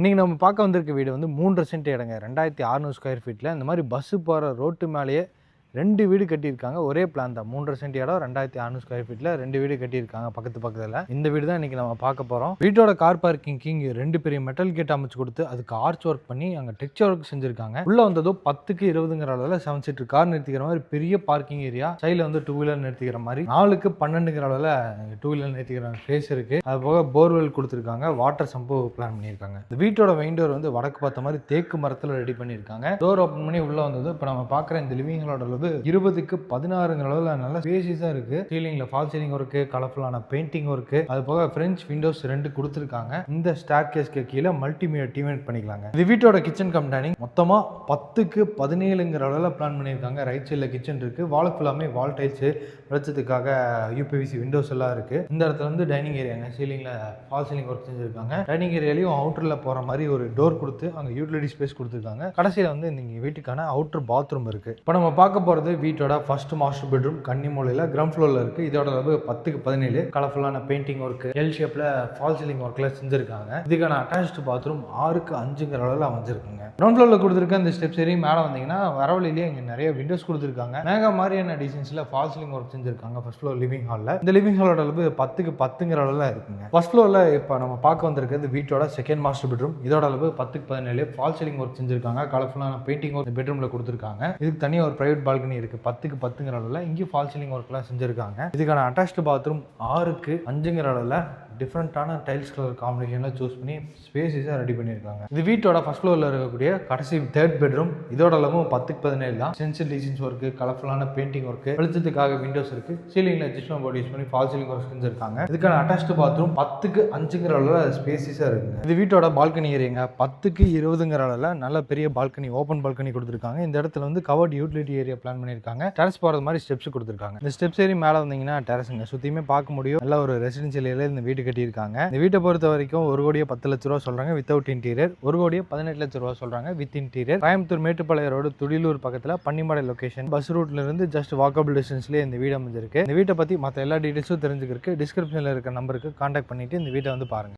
இன்னைக்கு நம்ம பார்க்க வந்திருக்க வீடு வந்து 3 சென்ட் இடங்க 2600 ஸ்கொயர் ஃபீட்டில் இந்த மாதிரி பஸ்ஸு போகிற ரோட்டு மேலேயே 2 வீடு கட்டியிருக்காங்க. ஒரே பிளான் தான். 3 சென்ட் இடம் 2600 ஸ்கொயர் ஃபீட்டில் 2 வீடு கட்டியிருக்காங்க பக்கத்தில். இந்த வீடு தான் இன்றைக்கி நம்ம பார்க்க போகிறோம். வீட்டோட கார் பார்க்கிங்க்கு இங்கே 2 பெரிய மெட்டல் கேட் அமைச்சு கொடுத்து அதுக்கு ஆர்ச் ஒர்க் பண்ணி அங்கே டெக்ஸ்சர் ஒர்க் செஞ்சுருக்காங்க. உள்ளே வந்ததும் 10க்கு 20ங்கிற அளவில் 7 சீட்டர் கார் நிறுத்திக்கிற மாதிரி பெரிய பார்க்கிங் ஏரியா. சைடில் வந்து 2 வீலர் நிறுத்திக்கிற மாதிரி 4க்கு 12ங்கிற அளவில் 2 வீலர் நிறுத்திக்கிற ஸ்பேஸ் இருக்குது. அது போக போர்வெல் கொடுத்துருக்காங்க. வாட்டர் சம்பு பிளான் பண்ணியிருக்காங்க. இந்த வீட்டோட மெயின் டோர் வந்து வடக்கு பார்த்த மாதிரி தேக்கு மரத்தில் ரெடி பண்ணியிருக்காங்க. டோர் ஓப்பன் பண்ணி உள்ளே வந்தது இப்போ நம்ம பார்க்குற இந்த லிவிங்களோட 20க்கு 16ங்கிற அளவில் நல்ல ஸ்பேசியஸாக இருக்குது. சீலிங்கில் ஃபால் சீலிங் ஒர்க்கு, கலர்ஃபுல்லான பெயிண்டிங் ஒர்க்கு, அது போக ஃப்ரெஞ்ச் விண்டோஸ் 2 கொடுத்துருக்காங்க. இந்த ஸ்டார் கேஸ்க்கு கீழே மல்டிமீடியா டிவி பண்ணிக்கலாங்க. இந்த வீட்டோட கிச்சன் கம் டைனிங் மொத்தமாக 10க்கு 17ங்கிற அளவில் பிளான் பண்ணியிருக்காங்க. ரைட் சைடில் கிச்சன் இருக்குது. வால் ஃபுல்லாமே வால் டைல்ஸு வெளிச்சத்துக்காக யூபிவிசி விண்டோஸ் எல்லாம் இருக்குது. இந்த இடத்துல வந்து டைனிங் ஏரியாங்க. சீலிங்கில் ஃபால் சீலிங் ஒர்க் செஞ்சுருக்காங்க. டைனிங் ஏரியாலையும் அவுட்டரில் போகிற மாதிரி ஒரு டோர் கொடுத்து அங்கே யூட்டிலிட்டி ஸ்பேஸ் கொடுத்துருக்காங்க. கடைசியில் வந்து இந்த வீட்டுக்கான அவுட்டர் பாத்ரூம் இருக்குது. இப்போ நம்ம பார்க்க போகிறது வீட்டோட ஃபர்ஸ்ட் மாஸ்டர் பெட்ரூம். கன்னி மூலையில் கிரவுண்ட் ஃப்ளோரில் இருக்குது. இதோட அளவு 10க்கு 17. கலர்ஃபுல்லான பெயிண்டிங் ஒர்க்கு, எல் ஷேப்பில் ஃபால் சீலிங் ஒர்க்கில் செஞ்சுருக்காங்க. இதுக்கான அட்டாச்டு பாத்ரூம் 6க்கு 5ங்கிற அளவில் அமைஞ்சிருக்குங்க. கிரவுண்ட் ஃப்ளோரில் கொடுத்துருக்க இந்த ஸ்டெப்ஸ் ஏறி மேலே வந்தீங்கன்னா வரவழிலேயே இங்கே நிறைய விண்டோஸ் கொடுத்துருக்காங்க. மேகா மாதிரியான டிசைன்ஸில் ஃபால் சீலிங் ஒர்க் செஞ்சுருக்காங்க ஃபர்ஸ்ட் ஃப்ளோர் லிவிங் ஹாலில். இந்த லிவிங் ஹாலோட அளவு 10க்கு 10ங்கிற அளவில் இருக்குங்க. ஃபர்ஸ்ட் ஃப்ளோரில் இப்போ நம்ம பார்க்க வந்திருக்கிறது வீட்டோட செகண்ட் மாஸ்டர் பெட்ரூம். இதோட அளவு 10க்கு 17. ஃபால் சீலிங் ஒர்க் செஞ்சுருக்காங்க. கலர்ஃபுல்லான பெயிண்டிங் ஒர்க் பெட்ரூமில் கொடுத்துருக்காங்க. இதுக்கு தனியாக ஒரு பிரைவேட் பால்கனி இருக்குது. 10க்கு 10ங்கிற அளவில் இங்கேயும் ஃபால் சீலிங் ஒர்க்லாம் செஞ்சுருக்காங்க. இதுக்கான அட்டாச்டு பாத்ரூம் 6க்கு 5ங்கிற அளவில் டிஃப்ரெண்ட்டான டைல்ஸ் கலர் காம்பினேஷனில் சூஸ் பண்ணி ஸ்பேசிஸாக ரெடி பண்ணியிருக்காங்க. இது வீட்டோட ஃபர்ஸ்ட் ஃப்ளோரில் இருக்கக்கூடிய கடைசி தேர்ட் பெட்ரூம். இதோட அளவும் 10க்கு 17 தான். சென்சில் டிசைன்ஸ் ஒர்க்கு, கலர்ஃபுல்லான பெயிண்டிங் ஒர்க்கு, வெளிச்சத்துக்காக விண்டோஸ் இருக்குது. சீலிங்கில் அட்ஜஸ்ட்மெண்ட் போர்டு யூஸ் பண்ணி ஃபால் சீலிங் ஒர்க் செஞ்சுருக்காங்க. இதுக்கான அட்டாச்டு பாத்ரூம் 10க்கு 5ங்கிற அளவில் ஸ்பேசிஸாக இருக்குங்க. இது வீட்டோட பால்கனி ஏரியாங்க. 10க்கு 20ங்கிற அளவில் நல்ல பெரிய பால்கனி, ஓப்பன் பால்கனி கொடுத்துருக்காங்க. இந்த இடத்துல வந்து கவர்ட் யூட்டிலிட்டி ஏரியா பிளான் பண்ணியிருக்காங்க. டெரஸ் போகிறது மாதிரி ஸ்டெப்ஸ் கொடுத்துருக்காங்க. இந்த ஸ்டெப்ஸ் ஏறி மேலே வந்தீங்கன்னா டெரஸுங்க சுற்றியுமே பார்க்க முடியும். நல்ல ஒரு ரெசிடென்ஷியல் ஏரியா இந்த வீடு கட்டியிருக்காங்க. இந்த வீட்டை பொறுத்த வரைக்கும் 1,10,00,000 ரூபா சொல்றாங்க வித்தவுட் இன்டீரியர். 1,18,00,000 ரூபா சொல்றாங்க with interior. Coimbatore Mettupalayam road Thudiyalur பக்கத்தில் பன்னிமடை லொகேஷன். பஸ் ரூட்ல இருந்து ஜஸ்ட் வாக்கபிள் டிஸ்டன்ஸ்லேயே இந்த வீடு அமைஞ்சிருக்கு. இந்த வீட்டை பற்றி மற்ற எல்லா டீடைல்ஸும் தெரிஞ்சுக்கிறதுக்கு டிஸ்கிரிப்ஷனில் இருக்க நம்பருக்கு கான்டாக்ட் பண்ணிட்டு இந்த வீட்டை வந்து பாருங்க.